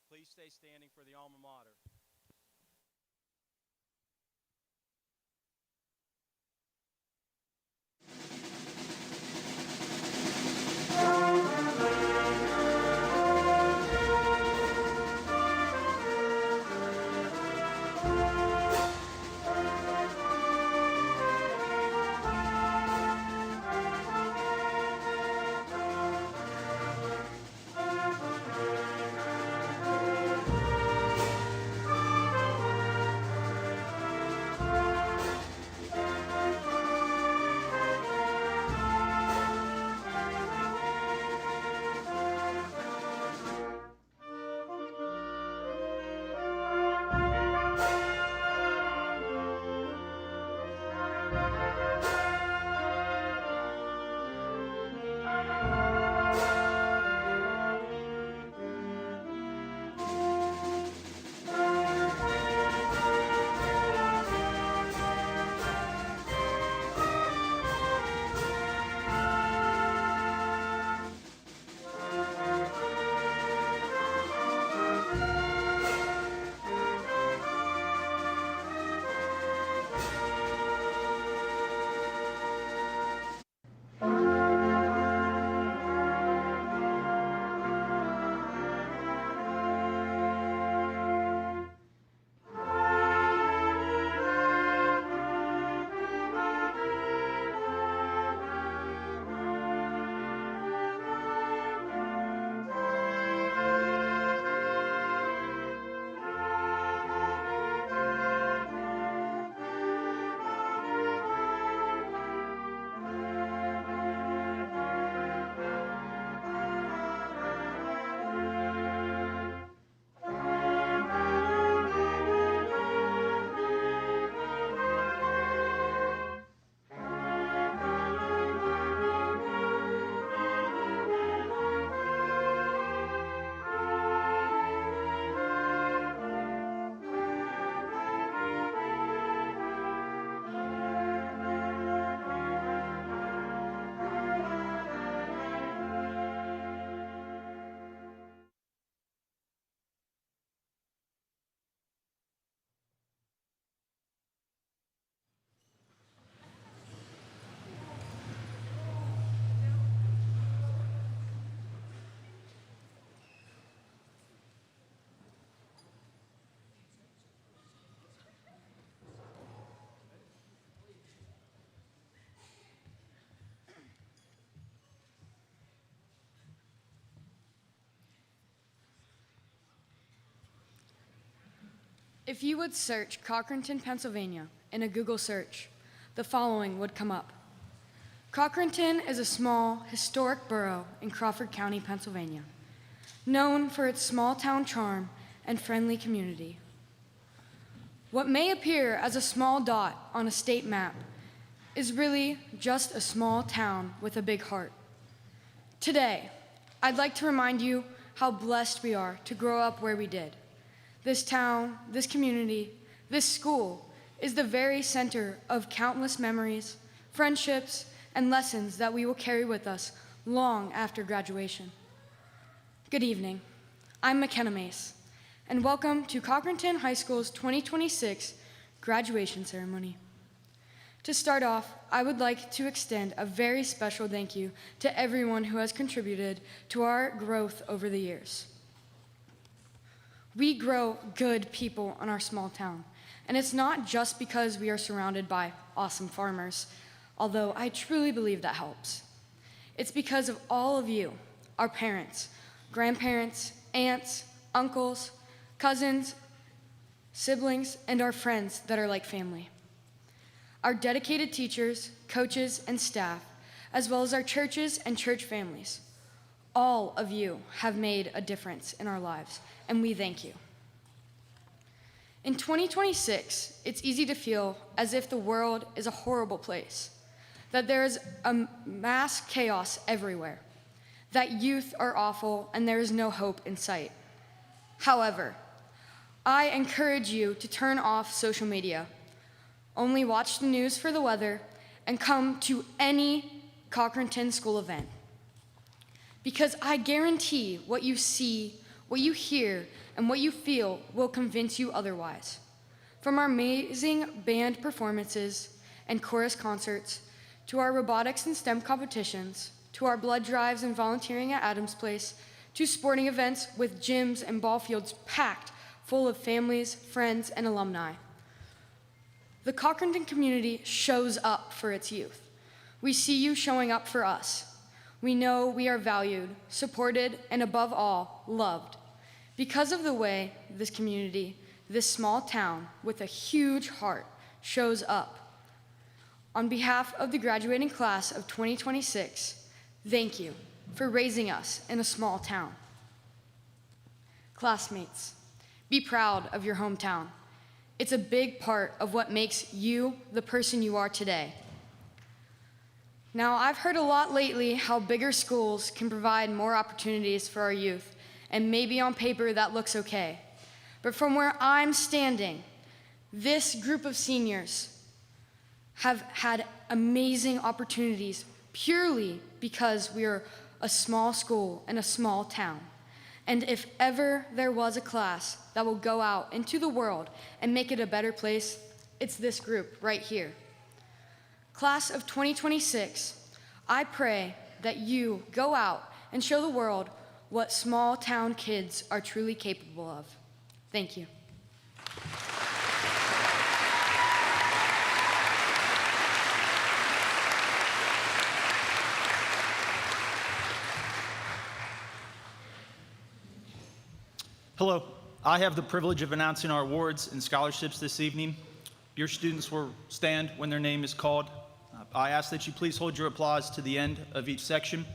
Please stay standing for the alma mater. If you would search Cochranton, Pennsylvania in a Google search, the following would come up. Cochranton is a small, historic borough in Crawford County, Pennsylvania, known for its small town charm and friendly community. What may appear as a small dot on a state map is really just a small town with a big heart. Today, I'd like to remind you how blessed we are to grow up where we did. This town, this community, this school is the very center of countless memories, friendships, and lessons that we will carry with us long after graduation. Good evening. I'm McKenna Mace, and welcome to Cochranton High School's 2026 graduation ceremony. To start off, I would like to extend a very special thank you to everyone who has contributed to our growth over the years. We grow good people in our small town, and it's not just because we are surrounded by awesome farmers, although I truly believe that helps. It's because of all of you, our parents, grandparents, aunts, uncles, cousins, siblings, and our friends that are like family. Our dedicated teachers, coaches, and staff, as well as our churches and church families. All of you have made a difference in our lives, and we thank you. In 2026, it's easy to feel as if the world is a horrible place, that there is a mass chaos everywhere, that youth are awful and there is no hope in sight. However, I encourage you to turn off social media, only watch the news for the weather, and come to any Cochranton School event. Because I guarantee what you see, what you hear, and what you feel will convince you otherwise. From our amazing band performances and chorus concerts, to our robotics and STEM competitions, to our blood drives and volunteering at Adams Place, to sporting events with gyms and ball fields packed full of families, friends, and alumni. The Cochranton community shows up for its youth. We see you showing up for us. We know we are valued, supported, and above all, loved. Because of the way this community, this small town with a huge heart, shows up. On behalf of the graduating class of 2026, thank you for raising us in a small town. Classmates, be proud of your hometown. It's a big part of what makes you the person you are today. Now, I've heard a lot lately how bigger schools can provide more opportunities for our youth, and maybe on paper that looks okay. But from where I'm standing, this group of seniors have had amazing opportunities purely because we are a small school in a small town. And if ever there was a class that will go out into the world and make it a better place, it's this group right here. Class of 2026, I pray that you go out and show the world what small town kids are truly capable of. Thank you. Hello, I have the privilege of announcing our awards and scholarships this evening. Your students will stand when their name is called. I ask that you please hold your applause to the end of each section.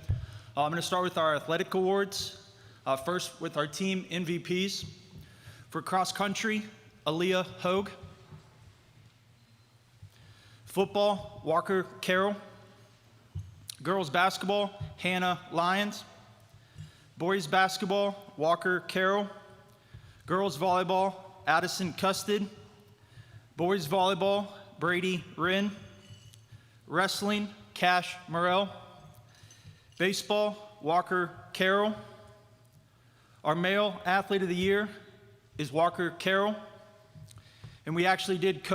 I'm going to start with our athletic awards. First with our team MVPs. For cross country, Aaliyah Hogue. Football, Walker Carroll. Girls basketball, Hannah Lyons. Boys basketball, Walker Carroll. Girls volleyball, Addison Custard. Boys volleyball, Brady Wren. Wrestling, Cash Morrell. Baseball, Walker Carroll. Our male athlete of the year is Walker Carroll. And we actually did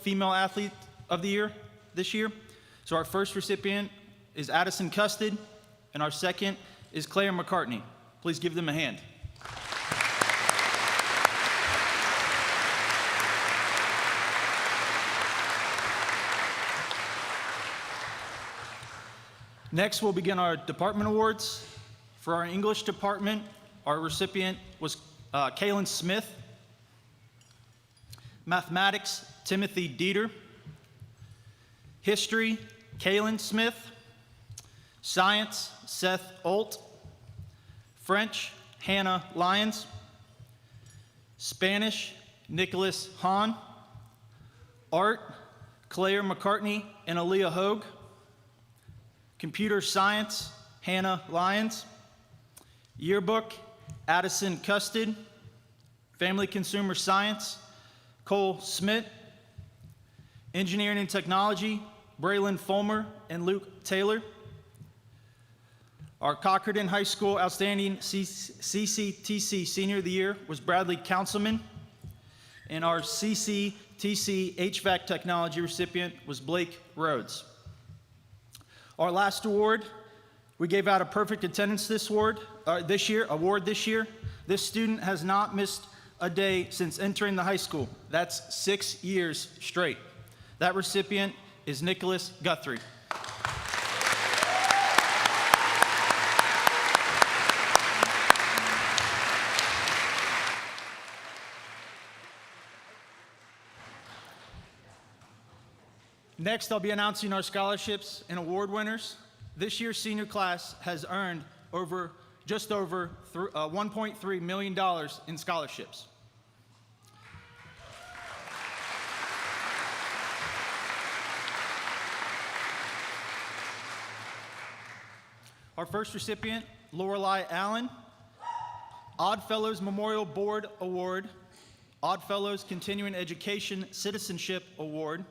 female athlete of the year this year. So our first recipient is Addison Custard, and our second is Claire McCartney. Please give them a hand. Next, we'll begin our department awards. For our English department, our recipient was Kaylin Smith. Mathematics, Timothy Dieter. History, Kaylin Smith. Science, Seth Olt. French, Hannah Lyons. Spanish, Nicholas Hahn. Art, Claire McCartney and Aaliyah Hogue. Computer Science, Hannah Lyons. Yearbook, Addison Custard. Family Consumer Science, Cole Smith. Engineering and Technology, Braylon Fulmer and Luke Taylor. Our Cochranton High School Outstanding CCTC Senior of the Year was Bradley Councilman. And our CCTC HVAC Technology recipient was Blake Rhodes. Our last award, we gave out a perfect attendance this year. This student has not missed a day since entering the high school. That's 6 years straight. That recipient is Nicholas Guthrie. Next, I'll be announcing our scholarships and award winners. This year's senior class has earned just over $1.3 million in scholarships. Our first recipient, Lorelei Allen, Oddfellows Memorial Board Award, Oddfellows Continuing Education Citizenship Award,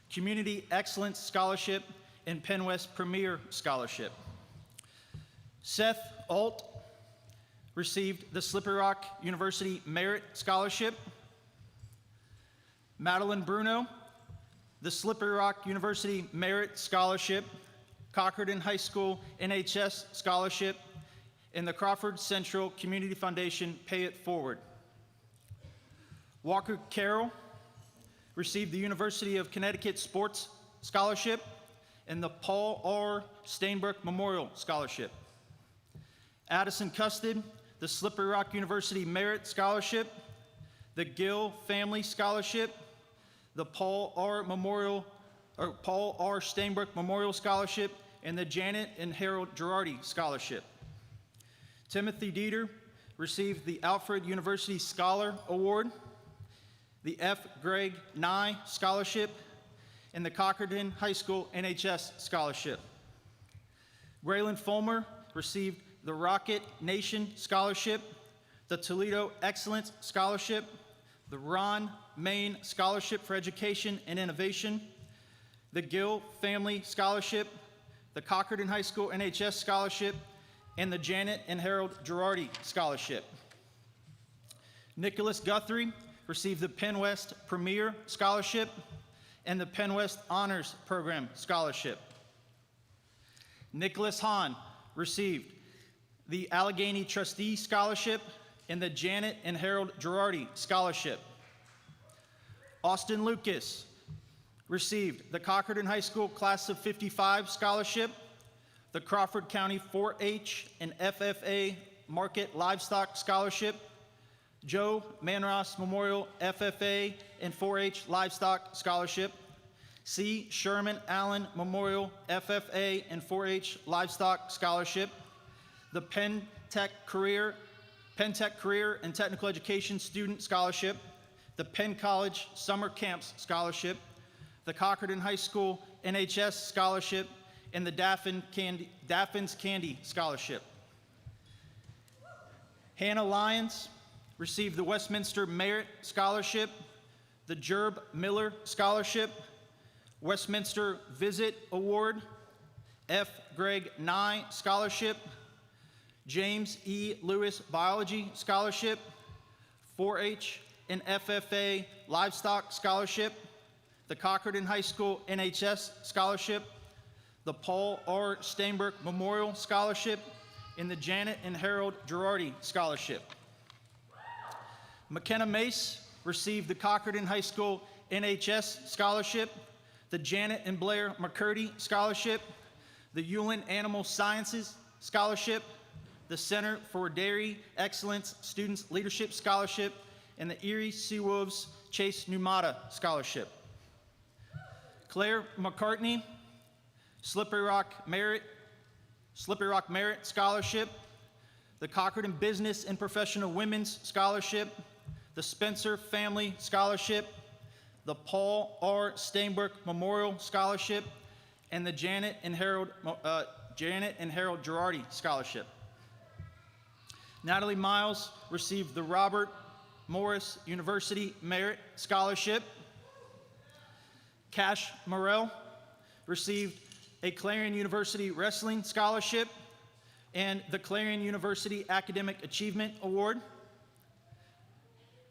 Community Excellence Scholarship, and Penn West Premier Scholarship. Seth Alt, received the Slippery Rock University Merit Scholarship. Madeline Bruno, the Slippery Rock University Merit Scholarship, Cochranton High School NHS Scholarship, and the Crawford Central Community Foundation Pay It Forward. Walker Carroll received the University of Connecticut Sports Scholarship and the Paul R. Steinberg Memorial Scholarship. Addison Custard, the Slippery Rock University Merit Scholarship, the Gill Family Scholarship, the Paul R. Steinberg Memorial Scholarship, and the Janet and Harold Girardi Scholarship. Timothy Dieter received the Alfred University Scholar Award, the F. Greg Nye Scholarship, and the Cochranton High School NHS Scholarship. Braylon Fulmer received the Rocket Nation Scholarship, the Toledo Excellence Scholarship, the Ron Main Scholarship for Education and Innovation, the Gill Family Scholarship, the Cochranton High School NHS Scholarship, and the Janet and Harold Girardi Scholarship. Nicholas Guthrie received the Penn West Premier Scholarship and the Penn West Honors Program Scholarship. Nicholas Hahn received the Allegheny Trustee Scholarship and the Janet and Harold Girardi Scholarship. Austin Lucas received the Cochranton High School Class of '55 Scholarship, the Crawford County 4-H and FFA Market Livestock Scholarship, Joe Manross Memorial FFA and 4-H Livestock Scholarship, C. Sherman Allen Memorial FFA and 4-H Livestock Scholarship, the Penn Tech Career and Technical Education Student Scholarship, the Penn College Summer Camps Scholarship, the Cochranton High School NHS Scholarship, and the Daffin's Candy Scholarship. Hannah Lyons received the Westminster Merit Scholarship, the Jerb Miller Scholarship, Westminster Visit Award, F. Greg Nye Scholarship, James E. Lewis Biology Scholarship, 4-H and FFA Livestock Scholarship, the Cochranton High School NHS Scholarship, the Paul R. Steinberg Memorial Scholarship, and the Janet and Harold Girardi Scholarship. McKenna Mace received the Cochranton High School NHS Scholarship, the Janet and Blair McCurdy Scholarship, the Ullin Animal Sciences Scholarship, the Center for Dairy Excellence Students Leadership Scholarship, and the Erie Seawolves Chase Numata Scholarship. Claire McCartney, Slippery Rock Merit Scholarship, the Cochranton Business and Professional Women's Scholarship, the Spencer Family Scholarship, the Paul R. Steinberg Memorial Scholarship, and the Janet and Harold Girardi Scholarship. Natalie Miles received the Robert Morris University Merit Scholarship. Cash Morrell received a Clarion University Wrestling Scholarship and the Clarion University Academic Achievement Award.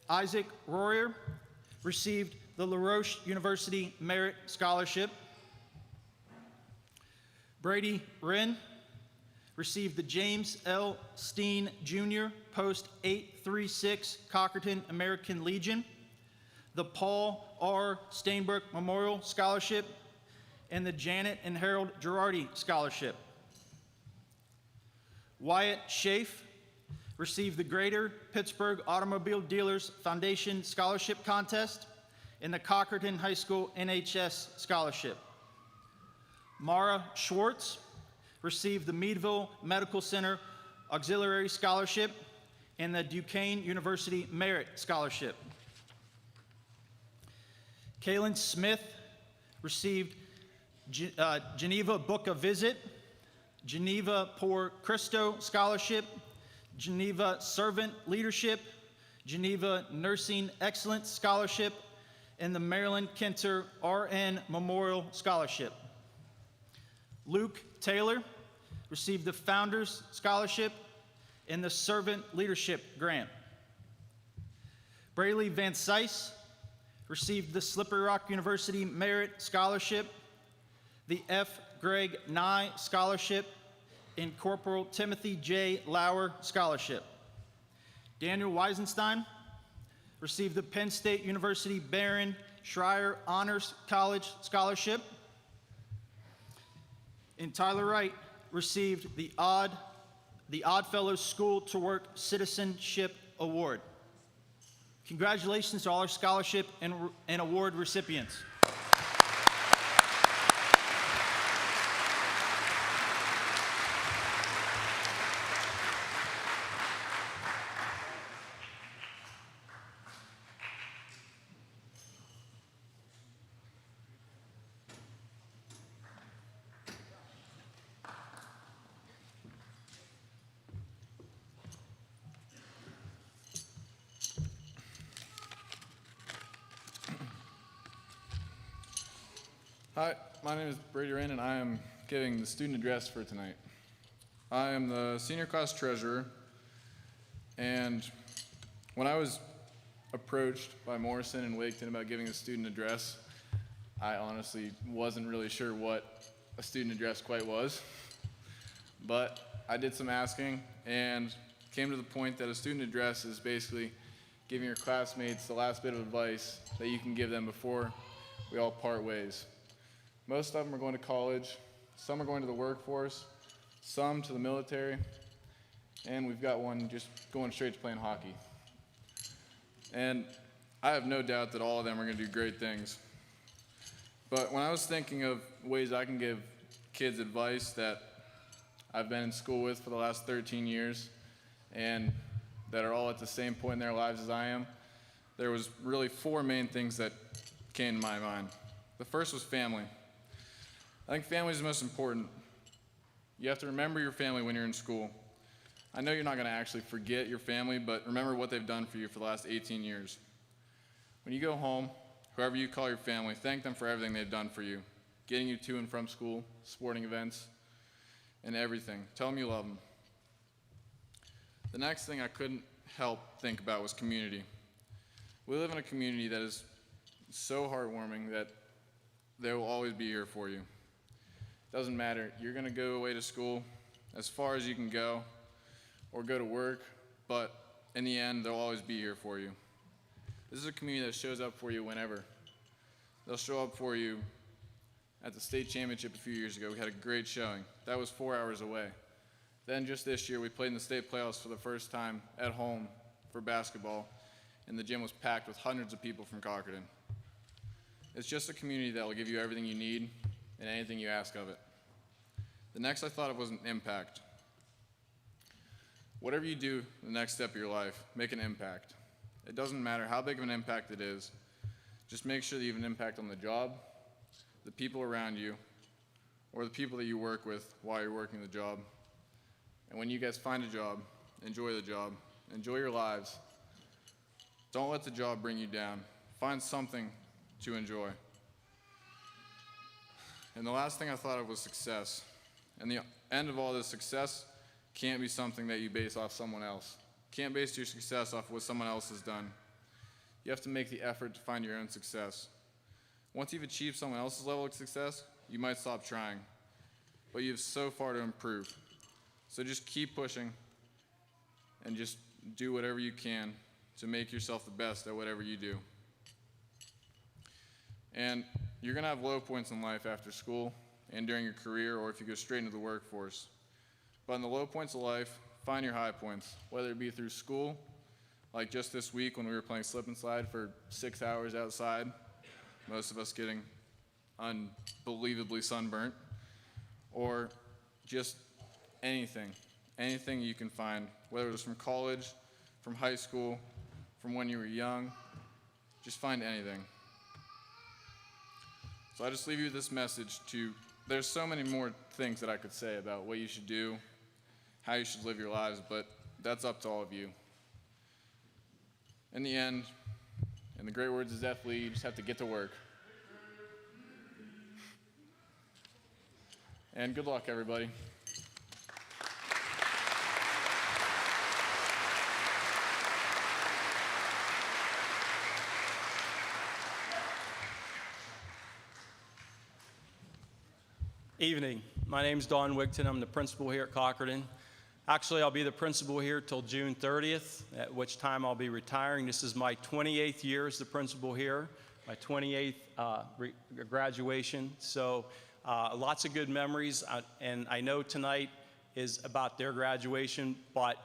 Isaac Royer received the LaRoche University Merit Scholarship. Brady Wren received the James L. Steen Jr. Post 836 Cochranton American Legion, the Paul R. Steinberg Memorial Scholarship, and the Janet and Harold Girardi Scholarship. Wyatt Schaaf received the Greater Pittsburgh Automobile Dealers Foundation Scholarship Contest and the Cochranton High School NHS Scholarship. Mara Schwartz received the Meadville Medical Center Auxiliary Scholarship and the Duquesne University Merit Scholarship. Kaylin Smith received Geneva Book of Visit, Geneva Por Cristo Scholarship, Geneva Servant Leadership, Geneva Nursing Excellence Scholarship, and the Marilyn Kenter RN Memorial Scholarship. Luke Taylor received the Founders Scholarship in the Servant Leadership Grant. Braylee Van Sice received the Slippery Rock University Merit Scholarship, the F. Greg Nye Scholarship, and Corporal Timothy J. Lauer Scholarship. Daniel Weisenstein received the Penn State University Baron Schreier Honors College Scholarship. And Tyler Wright received the Oddfellows School to Work Citizenship Award. Congratulations to all our scholarship and award recipients. Hi, my name is Brady Rain, and I am giving the student address for tonight. I am the senior class treasurer, and when I was approached by Morrison and Waketon about giving a student address, I honestly wasn't really sure what a student address quite was, but I did some asking and came to the point that a student address is basically giving your classmates the last bit of advice that you can give them before we all part ways. Most of them are going to college, some are going to the workforce, some to the military, and we've got one just going straight to playing hockey. And I have no doubt that all of them are going to do great things. But when I was thinking of ways I can give kids advice that I've been in school with for the last 13 years and that are all at the same point in their lives as I am, there was really four main things that came to my mind. The first was family. I think family is the most important. You have to remember your family when you're in school. I know you're not going to actually forget your family, but remember what they've done for you for the last 18 years. When you go home, whoever you call your family, thank them for everything they've done for you, getting you to and from school, sporting events, and everything. Tell them you love them. The next thing I couldn't help think about was community. We live in a community that is so heartwarming that they will always be here for you. Doesn't matter. You're going to go away to school as far as you can go or go to work, but in the end, they'll always be here for you. This is a community that shows up for you whenever. They'll show up for you at the state championship a few years ago. We had a great showing. That was 4 hours away. Then just this year, we played in the state playoffs for the first time at home for basketball, and the gym was packed with hundreds of people from Cochranton. It's just a community that will give you everything you need and anything you ask of it. The next I thought of was an impact. Whatever you do the next step of your life, make an impact. It doesn't matter how big of an impact it is. Just make sure that you have an impact on the job, the people around you, or the people that you work with while you're working the job. And when you guys find a job, enjoy the job, enjoy your lives. Don't let the job bring you down. Find something to enjoy. And the last thing I thought of was success. And the end of all this, success can't be something that you base off someone else. Can't base your success off what someone else has done. You have to make the effort to find your own success. Once you've achieved someone else's level of success, you might stop trying. But you have so far to improve. So just keep pushing and just do whatever you can to make yourself the best at whatever you do. And you're going to have low points in life after school and during your career, or if you go straight into the workforce. But in the low points of life, find your high points, whether it be through school, like just this week when we were playing slip and slide for 6 hours outside, most of us getting unbelievably sunburnt, or just anything you can find, whether it was from college, from high school, from when you were young, just find anything. So I just leave you with this message there's so many more things that I could say about what you should do, how you should live your lives, but that's up to all of you. In the end, in the great words of Zeph Lee, you just have to get to work. And good luck, everybody. Evening. My name's Don Wigton. I'm the principal here at Cochranton. Actually, I'll be the principal here till June 30th, at which time I'll be retiring. This is my 28th year as the principal here, my 28th graduation. So lots of good memories, and I know tonight is about their graduation, but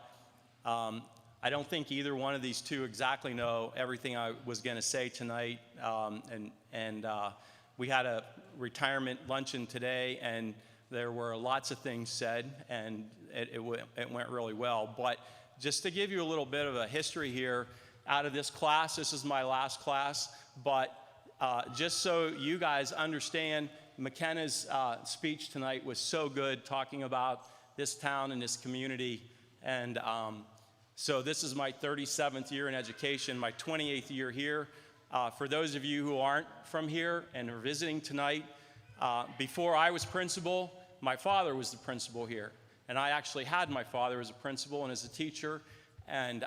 I don't think either one of these two exactly know everything I was going to say tonight. We had a retirement luncheon today, and there were lots of things said, and it went really well. But just to give you a little bit of a history here, out of this class, this is my last class, but just so you guys understand, McKenna's speech tonight was so good, talking about this town and this community. And so this is my 37th year in education, my 28th year here. For those of you who aren't from here and are visiting tonight, before I was principal, my father was the principal here. And I actually had my father as a principal and as a teacher. And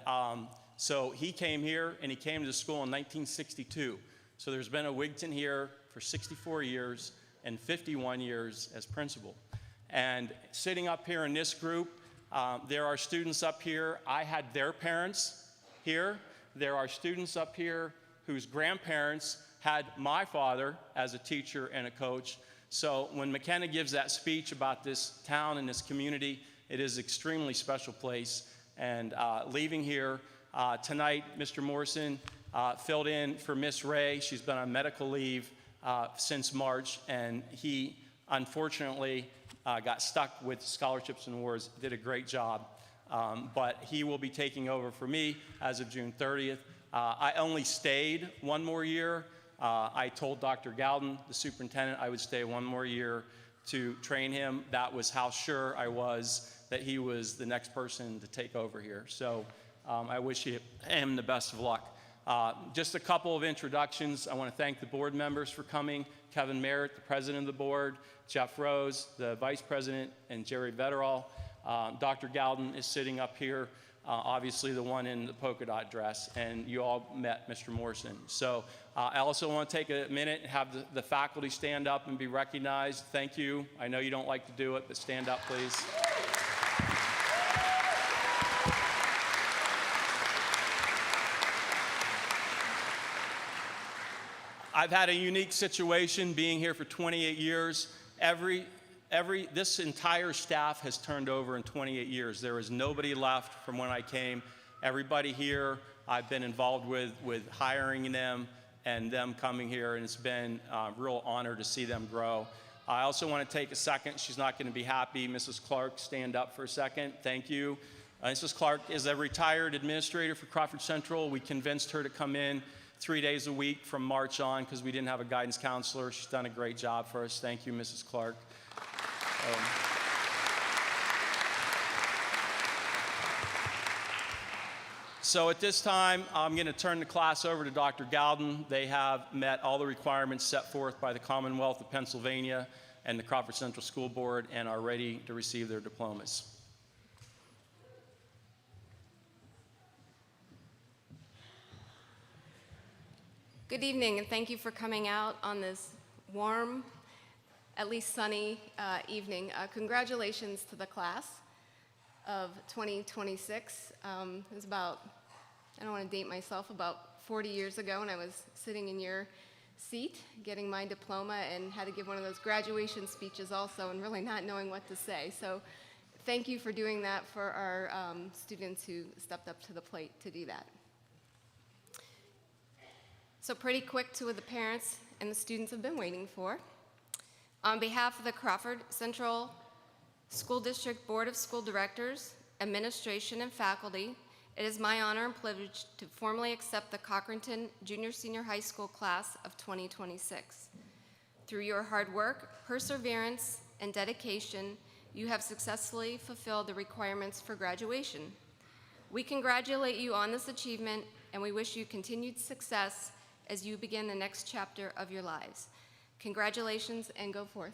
so he came here, and he came to the school in 1962. So there's been a Wigton here for 64 years and 51 years as principal. And sitting up here in this group, there are students up here. I had their parents here. There are students up here whose grandparents had my father as a teacher and a coach. So when McKenna gives that speech about this town and this community, it is an extremely special place. And leaving here tonight, Mr. Morrison filled in for Miss Ray. She's been on medical leave since March, and he unfortunately got stuck with scholarships and awards, did a great job. But he will be taking over for me as of June 30th. I only stayed one more year. I told Dr. Gowden, the superintendent, I would stay one more year to train him. That was how sure I was that he was the next person to take over here. So I wish him the best of luck. Just a couple of introductions. I want to thank the board members for coming. Kevin Merritt, the president of the board, Jeff Rose, the vice president, and Jerry Vetterall. Dr. Gowden is sitting up here. Obviously the one in the polka dot dress, and you all met Mr. Morrison. So I also want to take a minute and have the faculty stand up and be recognized. Thank you. I know you don't like to do it, but stand up, please. I've had a unique situation being here for 28 years. This entire staff has turned over in 28 years. There is nobody left from when I came. Everybody here I've been involved with hiring them and them coming here, and it's been a real honor to see them grow. I also want to take a second. She's not going to be happy. Mrs. Clark, stand up for a second. Thank you. Mrs. Clark is a retired administrator for Crawford Central. We convinced her to come in 3 days a week from March on because we didn't have a guidance counselor. She's done a great job for us. Thank you, Mrs. Clark. So at this time, I'm going to turn the class over to Dr. Gowden. They have met all the requirements set forth by the Commonwealth of Pennsylvania and the Crawford Central School Board and are ready to receive their diplomas. Good evening, and thank you for coming out on this warm, at least sunny evening. Congratulations to the class of 2026. It was about, I don't want to date myself, about 40 years ago when I was sitting in your seat getting my diploma and had to give one of those graduation speeches also and really not knowing what to say. So thank you for doing that for our students who stepped up to the plate to do that. So pretty quick to what the parents and the students have been waiting for. On behalf of the Crawford Central School District Board of School Directors, administration, and faculty, it is my honor and privilege to formally accept the Cochranton Junior-Senior High School class of 2026. Through your hard work, perseverance, and dedication, you have successfully fulfilled the requirements for graduation. We congratulate you on this achievement, and we wish you continued success as you begin the next chapter of your lives. Congratulations, and go forth.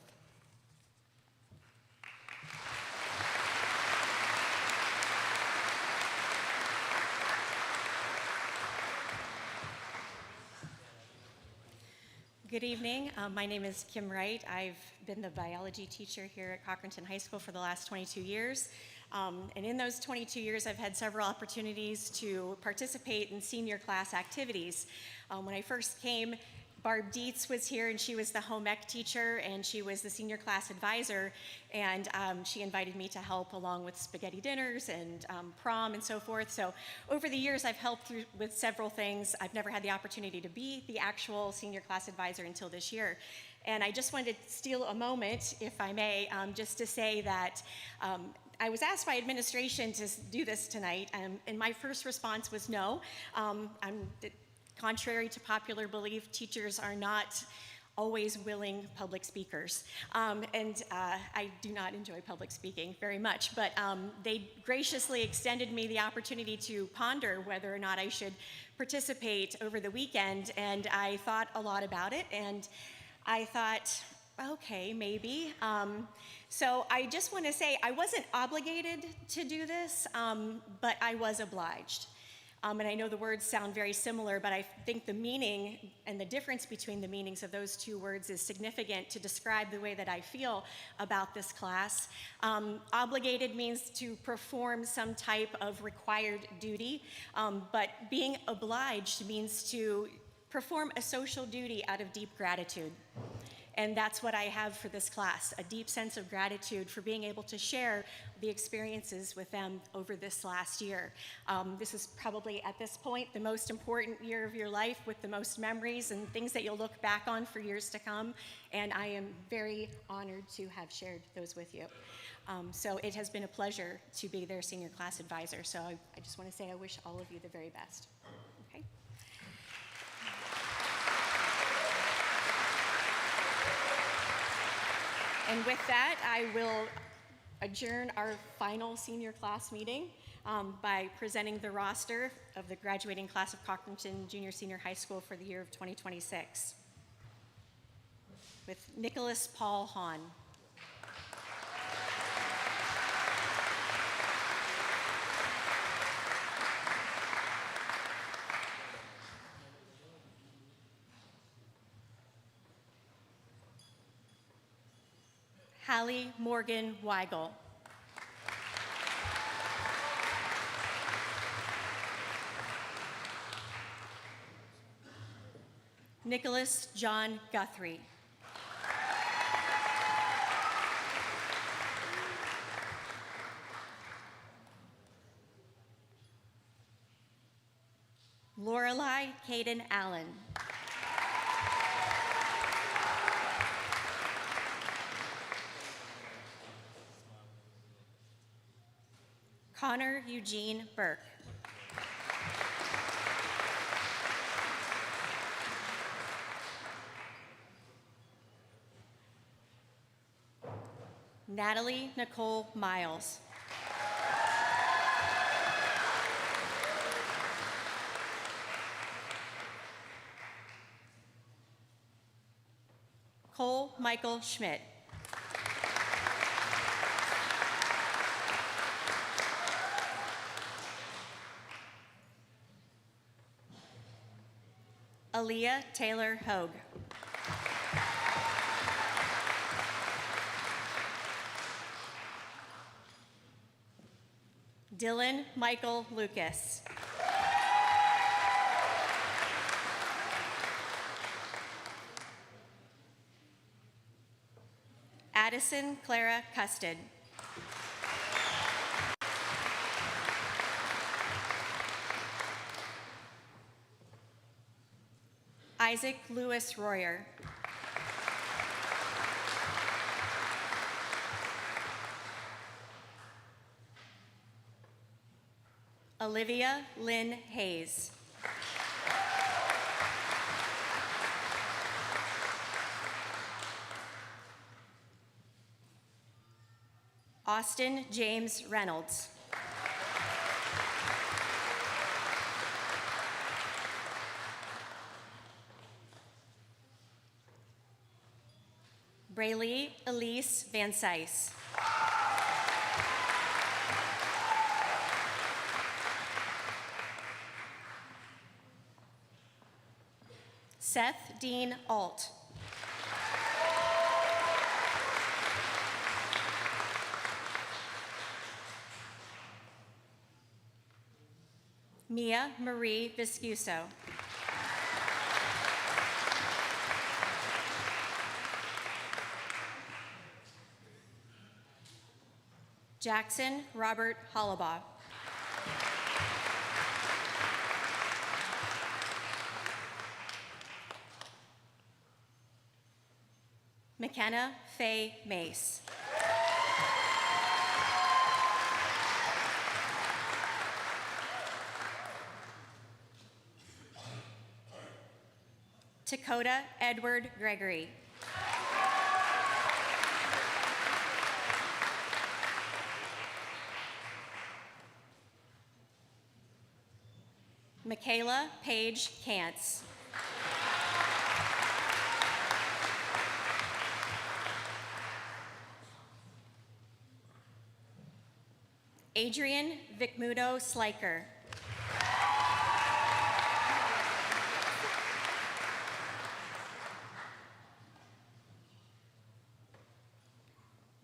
Good evening. My name is Kim Wright. I've been the biology teacher here at Cochranton High School for the last 22 years. And in those 22 years, I've had several opportunities to participate in senior class activities. When I first came, Barb Dietz was here, and she was the home ec teacher, and she was the senior class advisor, and she invited me to help along with spaghetti dinners and prom and so forth. So over the years, I've helped with several things. I've never had the opportunity to be the actual senior class advisor until this year. And I just wanted to steal a moment, if I may, just to say that I was asked by administration to do this tonight, and my first response was no. Contrary to popular belief, teachers are not always willing public speakers. I do not enjoy public speaking very much, but they graciously extended me the opportunity to ponder whether or not I should participate over the weekend, and I thought a lot about it, and I thought, okay, maybe. So I just want to say I wasn't obligated to do this, but I was obliged. And I know the words sound very similar, but I think the meaning and the difference between the meanings of those two words is significant to describe the way that I feel about this class. Obligated means to perform some type of required duty, but being obliged means to perform a social duty out of deep gratitude. And that's what I have for this class, a deep sense of gratitude for being able to share the experiences with them over this last year. This is probably, at this point, the most important year of your life with the most memories and things that you'll look back on for years to come. And I am very honored to have shared those with you. So it has been a pleasure to be their senior class advisor. So I just want to say I wish all of you the very best. Okay. And with that, I will adjourn our final senior class meeting by presenting the roster of the graduating class of Cochranton Junior Senior High School for the year of 2026. With Nicholas Paul Hahn. Hallie Morgan Weigel. Nicholas John Guthrie. Lorelei Caden Allen. Connor Eugene Burke. Natalie Nicole Miles. Cole Michael Schmidt. Aaliyah Taylor Hogue. Dylan Michael Lucas. Addison Clara Custard. Isaac Lewis Royer. Olivia Lynn Hayes. Austin James Reynolds. Braylee Elise Van Sice. Seth Dean Alt. Mia Marie Viscuso. Jackson Robert Hollabaugh. McKenna Faye Mace. Dakota Edward Gregory. Michaela Paige Kantz. Adrian Vicmudo Sliker.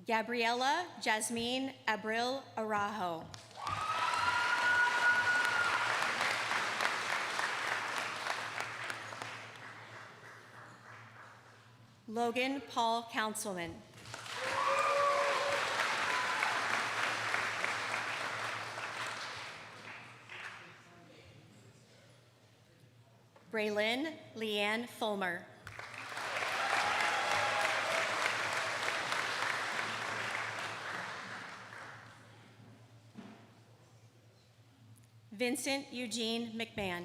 Gabriela Jasmine Abril Arajo. Logan Paul Councilman. Braylyn Leanne Fulmer. Vincent Eugene McMahon.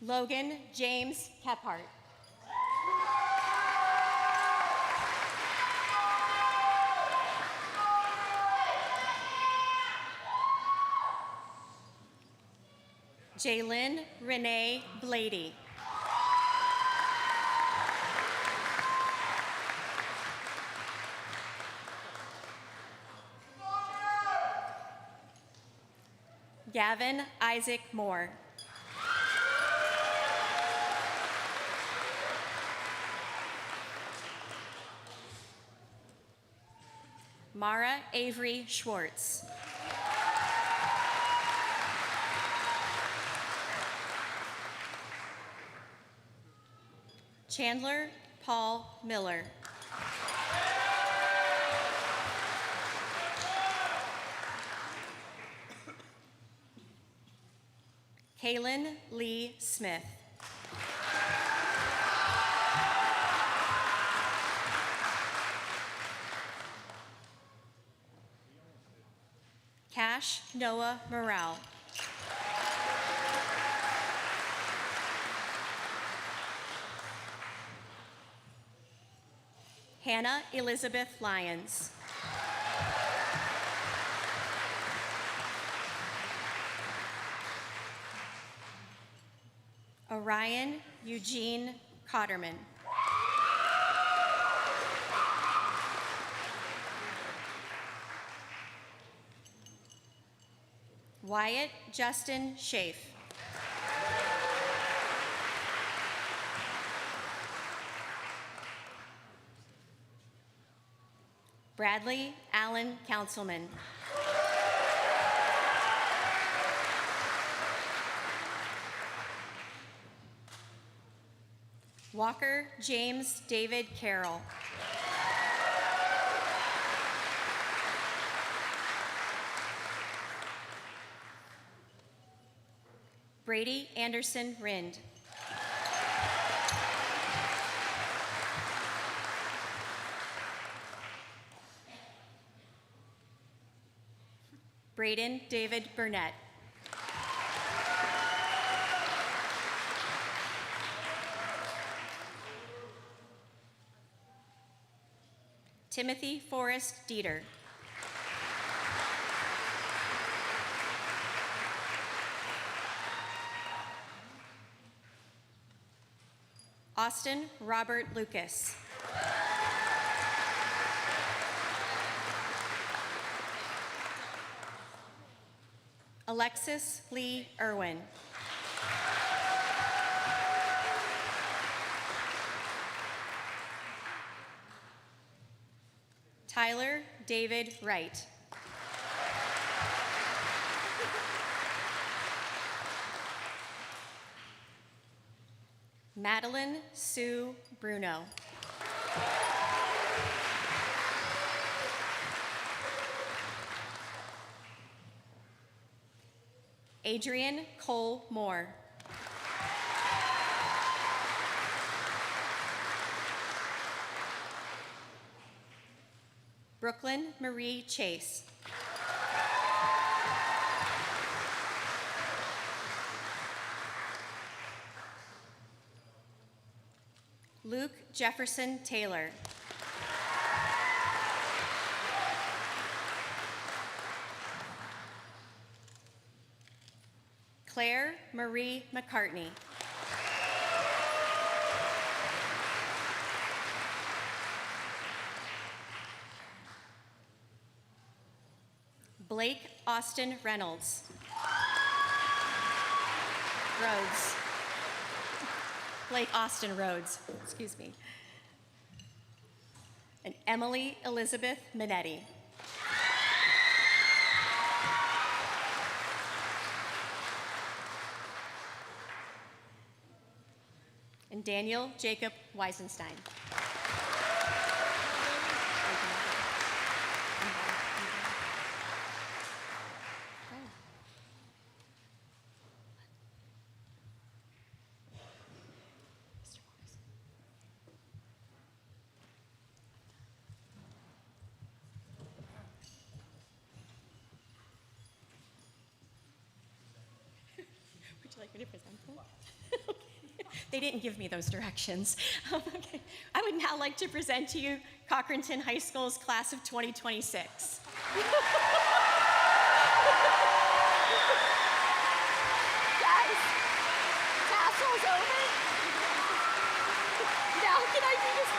Logan James Kephart. Jaylyn Renee Blady. Gavin Isaac Moore. Mara Avery Schwartz. Chandler Paul Miller. Kaylin Lee Smith. Cash Noah Morale. Hannah Elizabeth Lyons. Orion Eugene Cotterman. Wyatt Justin Schaaf. Bradley Allen Councilman. Walker James David Carroll. Brady Anderson Rind. Braden David Burnett. Timothy Forrest Dieter. Austin Robert Lucas. Alexis Lee Irwin. Tyler David Wright. Madeline Sue Bruno. Adrian Cole Moore. Brooklyn Marie Chase. Luke Jefferson Taylor. Claire Marie McCartney. Blake Austin Reynolds. Rhodes. Blake Austin Rhodes, excuse me. And Emily Elizabeth Minetti. And Daniel Jacob Weisenstein. Would you like me to present them? Okay. They didn't give me those directions. Okay. I would now like to present to you Cochranton High School's class of 2026. Guys, tassel's over. Now can I do this?